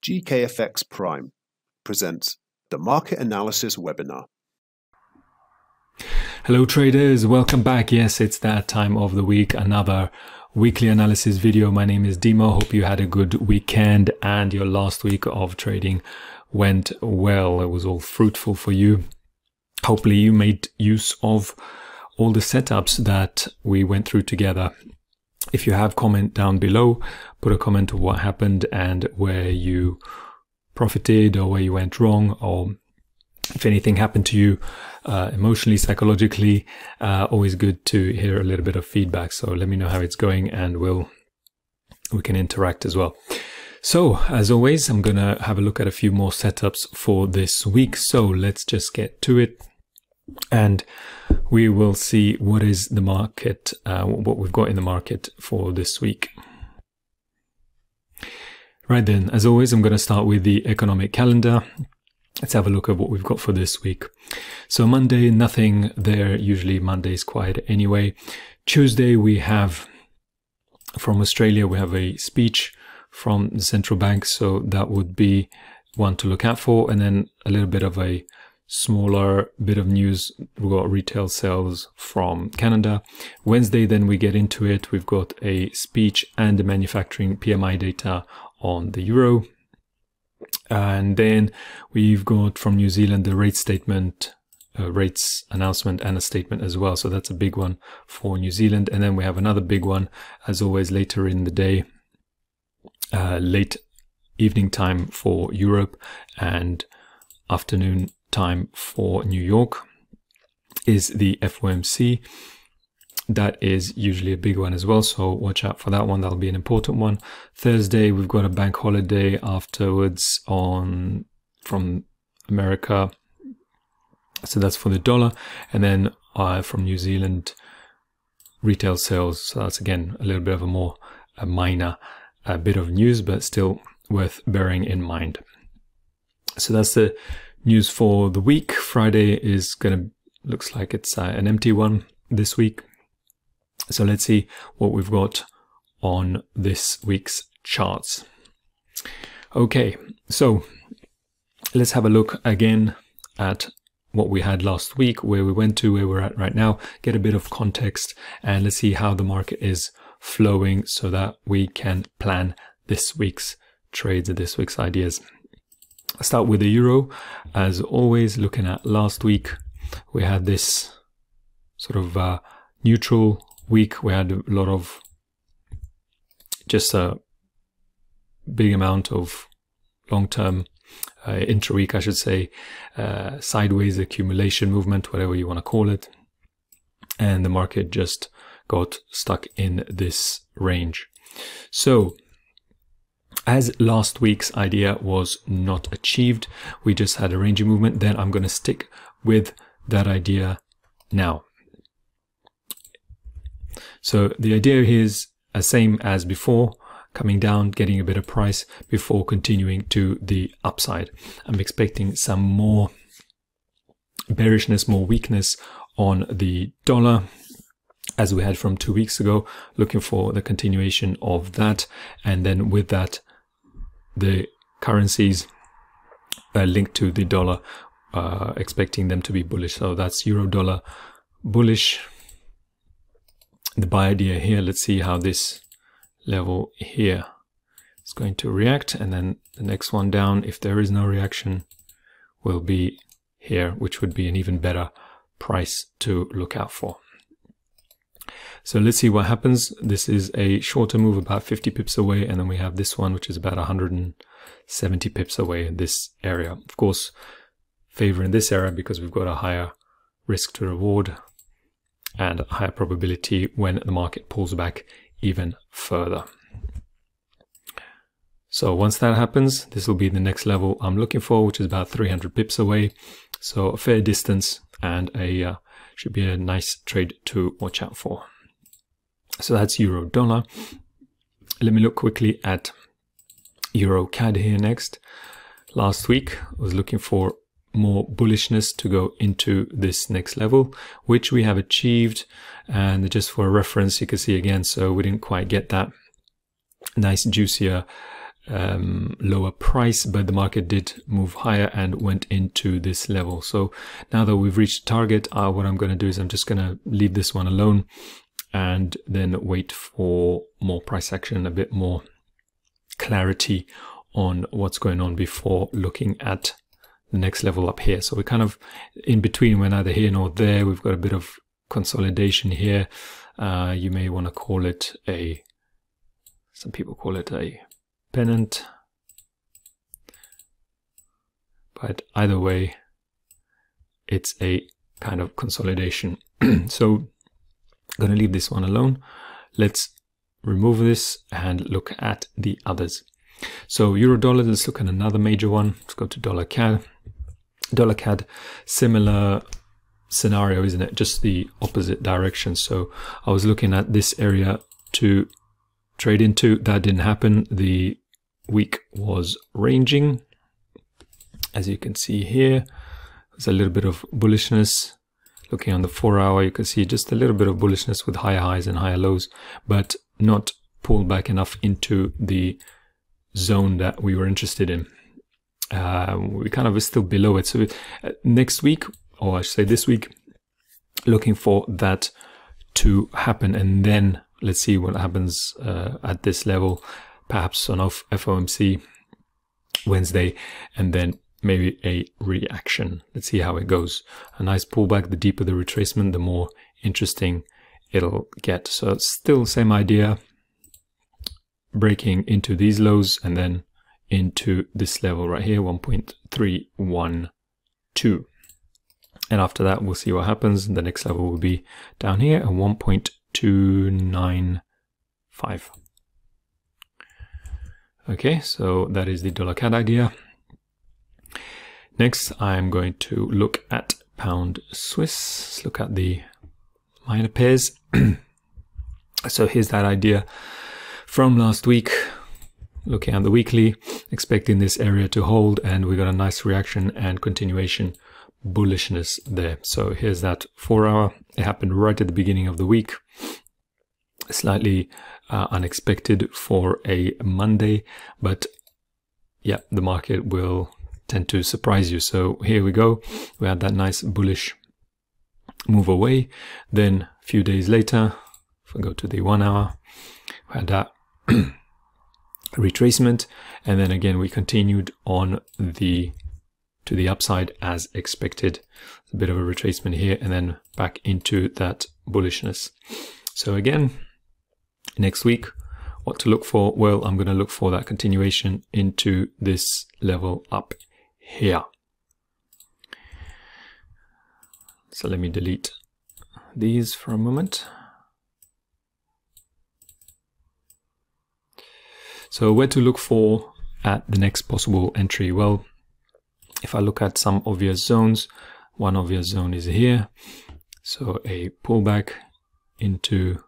GKFX Prime presents the Market Analysis Webinar. Hello traders, welcome back. Yes, it's that time of the week, another weekly analysis video. My name is Dimo. Hope you had a good weekend and your last week of trading went well. It was all fruitful for you. Hopefully you made use of all the setups that we went through together. If you have, comment down below, put a comment of what happened and where you profited or where you went wrong, or if anything happened to you emotionally, psychologically. Always good to hear a little bit of feedback. So let me know how it's going and we can interact as well. So as always, I'm going to have a look at a few more setups for this week. So let's just get to it. And we will see what is the market, what we've got in the market for this week. Right then, as always, I'm going to start with the economic calendar. Let's have a look at what we've got for this week. So Monday, nothing there. Usually Monday is quiet anyway. Tuesday, we have from Australia, we have a speech from the central bank. So that would be one to look out for. And then a little bit of a smaller bit of news. We've got retail sales from Canada. Wednesday, then we get into it. We've got a speech and the manufacturing PMI data on the euro. And then we've got from New Zealand the rate statement, rates announcement and a statement as well. So that's a big one for New Zealand. And then we have another big one, as always, later in the day, late evening time for Europe and afternoon time for New York is the FOMC. That is usually a big one as well, so watch out for that one. That'll be an important one. Thursday, we've got a bank holiday afterwards from America, so that's for the dollar. And then from New Zealand, retail sales. So that's again a little bit of a minor bit of news, but still worth bearing in mind. So that's the news for the week. Friday is looks like it's an empty one this week. So let's see what we've got on this week's charts. Okay, so let's have a look again at what we had last week, where we went to, where we're at right now, get a bit of context, and let's see how the market is flowing so that we can plan this week's trades and this week's ideas. I'll start with the euro. As always, looking at last week, we had this sort of neutral week. We had a lot of, just a big amount of long-term, intra-week, I should say, sideways accumulation movement, whatever you want to call it. And the market just got stuck in this range. So as last week's idea was not achieved, we just had a ranging movement, then I'm going to stick with that idea now. So the idea here is the same as before, coming down, getting a bit of price before continuing to the upside. I'm expecting some more bearishness, more weakness on the dollar, as we had from 2 weeks ago, looking for the continuation of that. And then with that, the currencies linked to the dollar, expecting them to be bullish. So that's euro dollar bullish. The buy idea here, let's see how this level here is going to react. And then the next one down, if there is no reaction, will be here, which would be an even better price to look out for. So let's see what happens. This is a shorter move, about 50 pips away. And then we have this one, which is about 170 pips away in this area. Of course, favoring this area because we've got a higher risk to reward and a higher probability when the market pulls back even further. So once that happens, this will be the next level I'm looking for, which is about 300 pips away. So a fair distance and should be a nice trade to watch out for. So that's euro dollar. Let me look quickly at euro CAD here next. Last week I was looking for more bullishness to go into this next level, which we have achieved. And just for reference, you can see again, so we didn't quite get that nice juicier lower price, but the market did move higher and went into this level. So now that we've reached target, what I'm going to do is I'm just going to leave this one alone and then wait for more price action, a bit more clarity on what's going on before looking at the next level up here. So we're kind of in between, we're neither here nor there. We've got a bit of consolidation here. You may want to call it some people call it a pennant, but either way, it's a kind of consolidation. So I'm going to leave this one alone. Let's remove this and look at the others. So euro dollar, let's look at another major one. Let's go to dollar CAD. Dollar CAD, similar scenario, isn't it? Just the opposite direction. So I was looking at this area to trade into. That didn't happen. The week was ranging. As you can see here, there's a little bit of bullishness. Looking on the 4 hour, you can see just a little bit of bullishness with higher highs and higher lows, but not pulled back enough into the zone that we were interested in. We kind of are still below it. So next week, or I should say this week, looking for that to happen, and then let's see what happens at this level, perhaps on FOMC Wednesday, and then maybe a reaction. Let's see how it goes. A nice pullback. The deeper the retracement, the more interesting it'll get. So it's still same idea, breaking into these lows and then into this level right here, 1.312. And after that, we'll see what happens. The next level will be down here at 1.295. Okay, so that is the dollar CAD idea. Next, I'm going to look at pound Swiss. Let's look at the minor pairs. So here's that idea from last week. Looking at the weekly, expecting this area to hold, and we got a nice reaction and continuation bullishness there. So here's that 4 hour. It happened right at the beginning of the week. Slightly unexpected for a Monday, but yeah, the market will tend to surprise you. So here we go. We had that nice bullish move away. Then a few days later, if I go to the 1 hour, we had that retracement, and then again we continued on to the upside as expected. A bit of a retracement here and then back into that bullishness. So again, next week, what to look for? Well, I'm going to look for that continuation into this level up here. So let me delete these for a moment. So where to look for at the next possible entry? Well, if I look at some obvious zones, one obvious zone is here. So a pullback into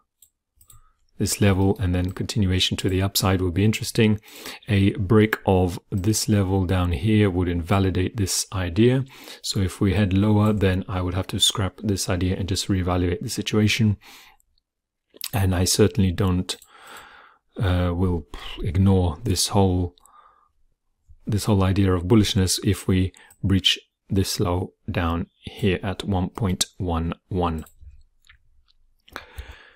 this level and then continuation to the upside will be interesting. A break of this level down here would invalidate this idea. So if we head lower, then I would have to scrap this idea and just reevaluate the situation. And I certainly will ignore this whole idea of bullishness if we breach this low down here at 1.11.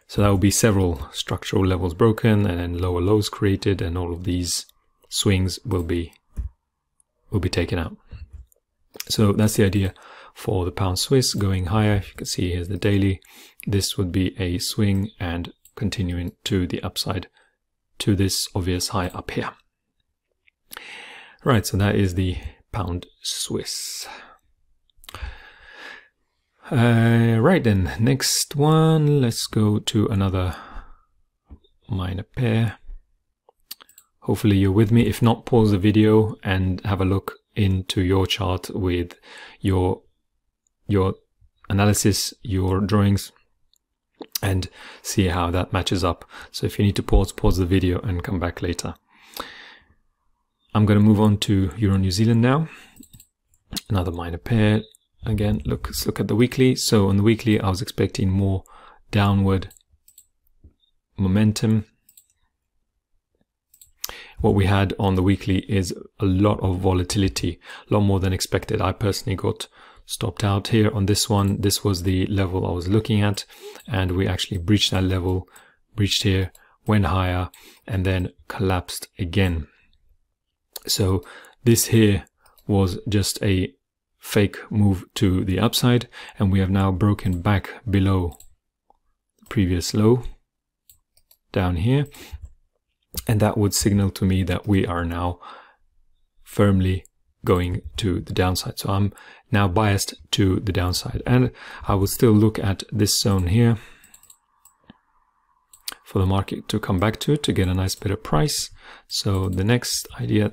So that will be several structural levels broken and then lower lows created, and all of these swings will be taken out. So that's the idea for the pound Swiss going higher. If you can see, here's the daily. This would be a swing and continuing to the upside to this obvious high up here. Right, so that is the pound Swiss. Right then, next one, let's go to another minor pair. Hopefully you're with me. If not, pause the video and have a look into your chart with your analysis, your drawings, and see how that matches up. So if you need to pause the video and come back later. I'm going to move on to Euro New Zealand now. Another minor pair. Again, let's look at the weekly. So on the weekly, I was expecting more downward momentum. what we had on the weekly is a lot of volatility, a lot more than expected. I personally got stopped out here on this one. This was the level I was looking at, and we actually breached that level, breached here, went higher, and then collapsed again. So this here was just a fake move to the upside, and we have now broken back below the previous low down here, and that would signal to me that we are now firmly going to the downside. So I'm now biased to the downside, and I will still look at this zone here for the market to come back to get a nice better price. So the next idea,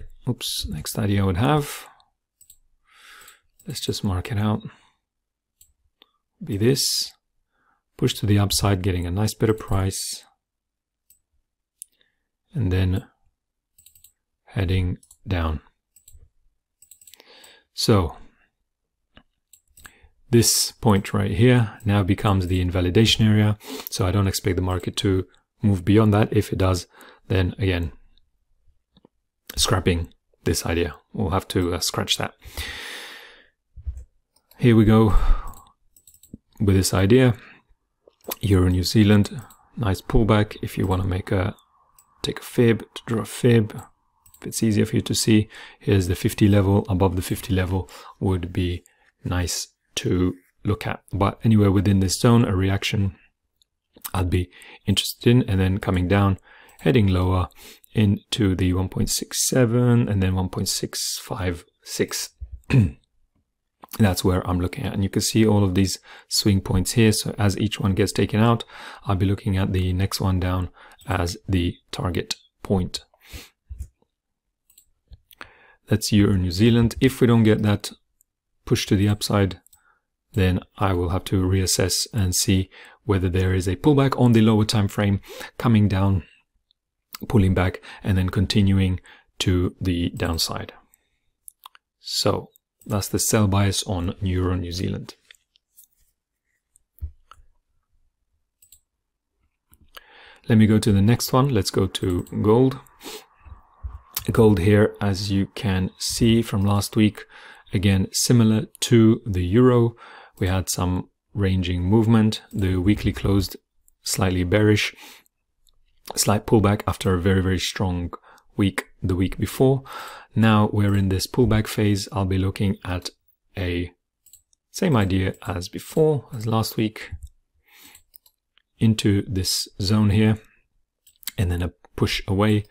next idea I would have, let's just mark it out, be this, push to the upside, getting a nice better price, and then heading down. So this point right here now becomes the invalidation area. So I don't expect the market to move beyond that. If it does, then again, scrapping this idea. We'll have to scratch that. Here we go with this idea. Euro New Zealand, nice pullback. If you want to make take a fib, to draw a fib, if it's easier for you to see, here's the 50 level. Above the 50 level would be nice to look at. But anywhere within this zone, a reaction I'd be interested in, and then coming down, heading lower into the 1.67 and then 1.656. That's where I'm looking at, and you can see all of these swing points here. So as each one gets taken out, I'll be looking at the next one down as the target point. That's Euro New Zealand. If we don't get that push to the upside, then I will have to reassess and see whether there is a pullback on the lower time frame, coming down, pulling back, and then continuing to the downside. So that's the sell bias on Euro New Zealand. Let me go to the next one. Let's go to gold. Gold here, as you can see from last week, again, similar to the euro, we had some ranging movement. The weekly closed slightly bearish, slight pullback after a very, very strong week the week before. Now we're in this pullback phase. I'll be looking at a same idea as before, as last week, into this zone here, and then a push away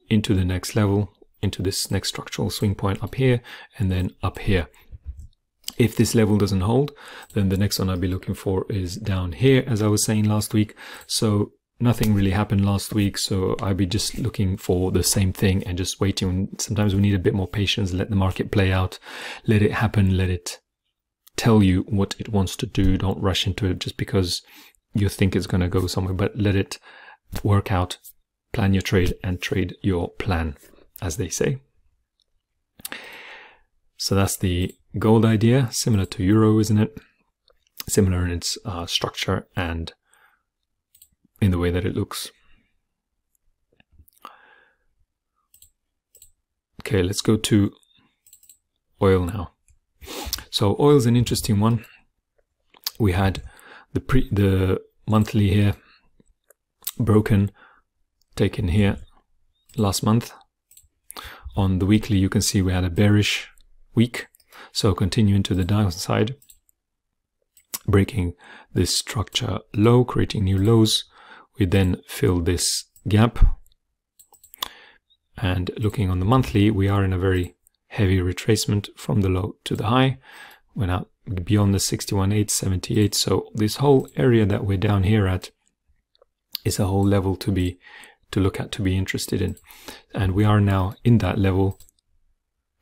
into the next level, into this next structural swing point up here, and then up here. If this level doesn't hold, then the next one I'll be looking for is down here, as I was saying last week. So nothing really happened last week, so I'll be just looking for the same thing and just waiting. Sometimes we need a bit more patience, let the market play out, let it happen, let it tell you what it wants to do. Don't rush into it just because you think it's going to go somewhere, but let it work out. Plan your trade and trade your plan, as they say. So that's the gold idea, similar to euro, isn't it? Similar in its structure and in the way that it looks. Okay, let's go to oil now. So oil is an interesting one. We had the monthly here broken, taken here last month. On the weekly, you can see we had a bearish week, so continuing to the downside, breaking this structure low, creating new lows. We then fill this gap, and looking on the monthly, we are in a very heavy retracement from the low to the high. We're now beyond the 61.8, 78, so this whole area that we're down here at is a whole level to look at, to be interested in. And we are now in that level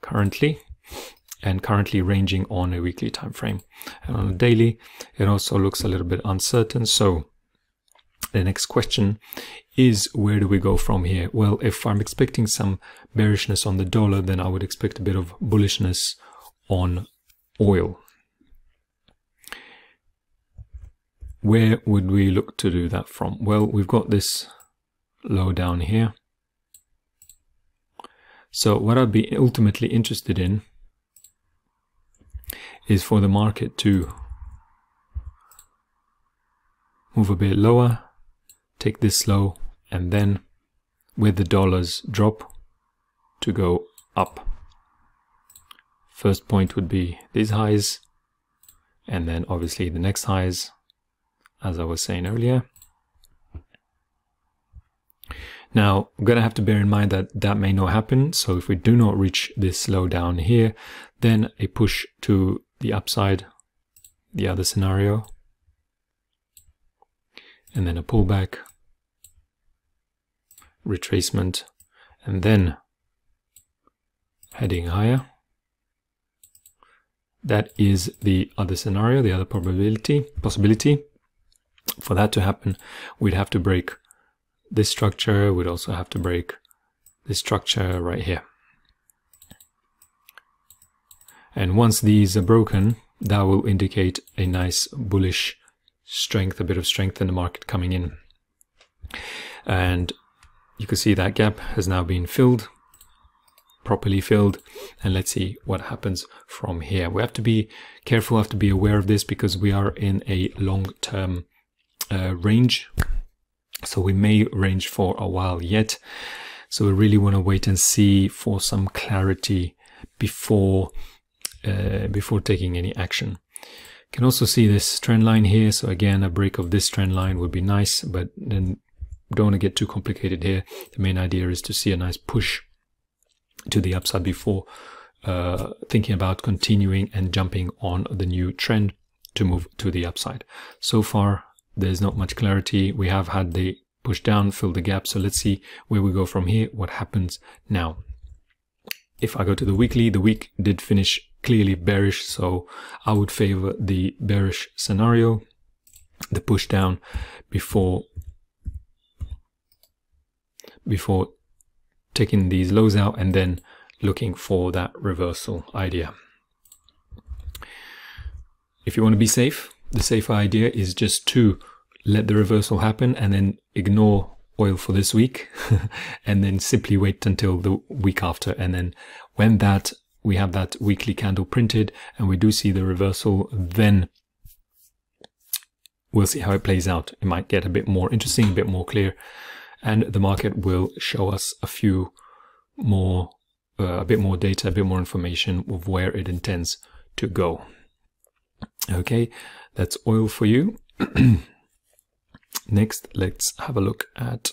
currently, and currently ranging on a weekly time frame. And on a daily, it also looks a little bit uncertain. So the next question is, where do we go from here? Well, if I'm expecting some bearishness on the dollar, then I would expect a bit of bullishness on oil. Where would we look to do that from? Well, we've got this low down here. So what I'd be ultimately interested in is for the market to move a bit lower, take this low, and then with the dollars drop to go up. First point would be these highs, and then obviously the next highs, as I was saying earlier. Now, I'm going to have to bear in mind that that may not happen. So if we do not reach this low down here, then a push to the upside, the other scenario, and then a pullback, retracement, and then heading higher. That is the other scenario, the other possibility. For that to happen, we'd have to break this structure. We'd also have to break this structure right here. And once these are broken, that will indicate a nice bullish strength, a bit of strength in the market coming in. And you can see that gap has now been filled, properly filled, and let's see what happens from here. We have to be careful, have to be aware of this, because we are in a long-term range, so we may range for a while yet. So we really want to wait and see for some clarity before taking any action. You can also see this trend line here. So again, a break of this trend line would be nice, but then don't want to get too complicated here. The main idea is to see a nice push to the upside before thinking about continuing and jumping on the new trend to move to the upside. So far, there's not much clarity. We have had the push down, fill the gap. So let's see where we go from here, what happens now. If I go to the weekly, the week did finish clearly bearish, so I would favor the bearish scenario, the push down before taking these lows out and then looking for that reversal idea. If you want to be safe, the safer idea is just to let the reversal happen and then ignore oil for this week and then simply wait until the week after. And then when we have that weekly candle printed and we do see the reversal, then we'll see how it plays out. It might get a bit more interesting, a bit more clear, and the market will show us a bit more data, a bit more information of where it intends to go. Okay, that's oil for you. Next, let's have a look at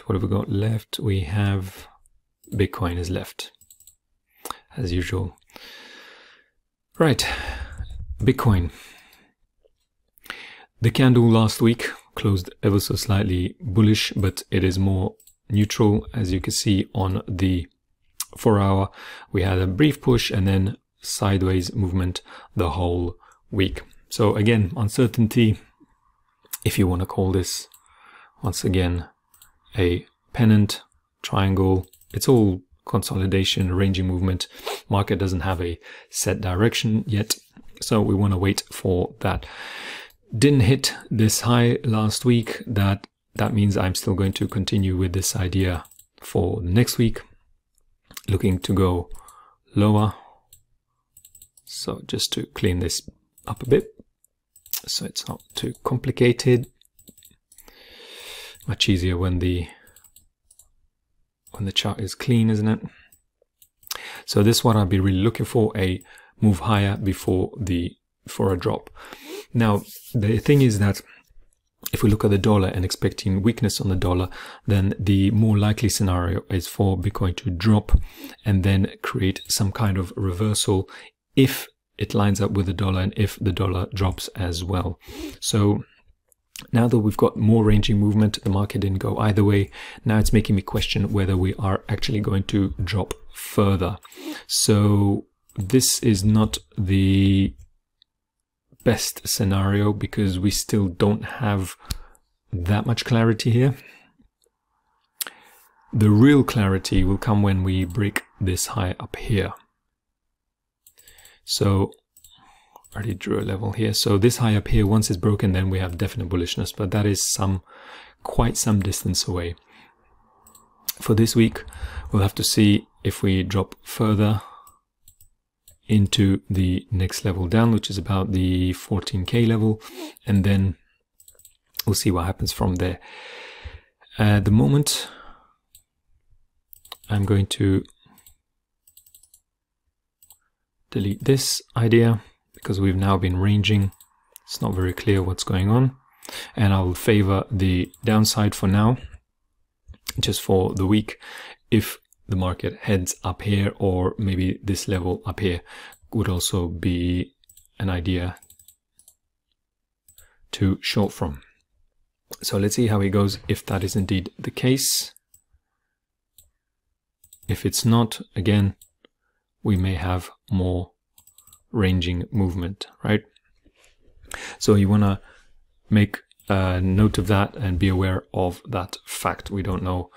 what have we got left. We have Bitcoin is left, as usual. Right, Bitcoin. The candle last week closed ever so slightly bullish, but it is more neutral. As you can see on the 4-hour, we had a brief push and then sideways movement the whole week. So again, uncertainty, if you want to call this, once again, a pennant, triangle. It's all consolidation, ranging movement. Market doesn't have a set direction yet, so we want to wait for that. Didn't hit this high last week. That means I'm still going to continue with this idea for the next week, looking to go lower. So just to clean this up a bit so it's not too complicated. Much easier when the chart is clean, isn't it? So this one I'll be really looking for, a move higher before a drop. Now the thing is that if we look at the dollar and expecting weakness on the dollar, then the more likely scenario is for Bitcoin to drop and then create some kind of reversal if it lines up with the dollar and if the dollar drops as well. So now that we've got more ranging movement, the market didn't go either way. Now it's making me question whether we are actually going to drop further. So this is not the best scenario because we still don't have that much clarity here. The real clarity will come when we break this high up here. So I already drew a level here. So this high up here, once it's broken, then we have definite bullishness, but that is some quite some distance away. For this week, we'll have to see if we drop further into the next level down, which is about the 14K level, and then we'll see what happens from there. At the moment, I'm going to delete this idea because we've now been ranging. It's not very clear what's going on, and I'll favor the downside for now, just for the week. If the market heads up here, or maybe this level up here would also be an idea to short from. So let's see how it goes if that is indeed the case. If it's not, again, we may have more ranging movement, right? So you want to make a note of that and be aware of that fact. We don't know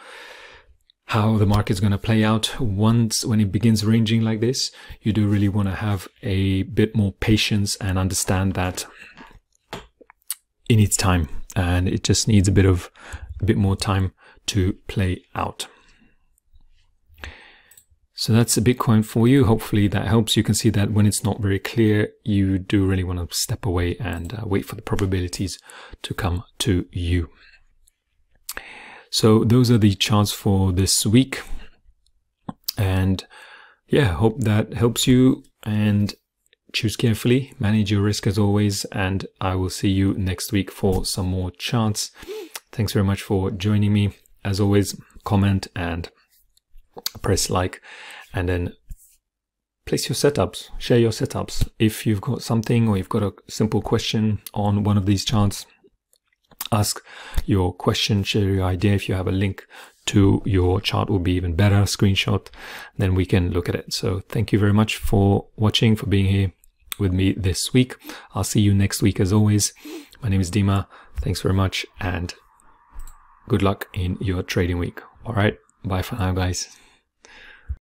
how the market's going to play out when it begins ranging like this. You do really want to have a bit more patience and understand that it needs time, and it just needs a bit more time to play out. So that's a Bitcoin for you. Hopefully that helps. You can see that when it's not very clear, you do really want to step away and wait for the probabilities to come to you. So those are the charts for this week. And yeah, hope that helps you, and choose carefully, manage your risk as always, and I will see you next week for some more charts. Thanks very much for joining me. As always, comment and press like, and then place your setups, share your setups. If you've got something, or you've got a simple question on one of these charts, ask your question, share your idea. If you have a link to your chart, will be even better, screenshot, then we can look at it. So thank you very much for watching, for being here with me this week. I'll see you next week as always. My name is Dima. Thanks very much, and good luck in your trading week. All right, bye for now, guys.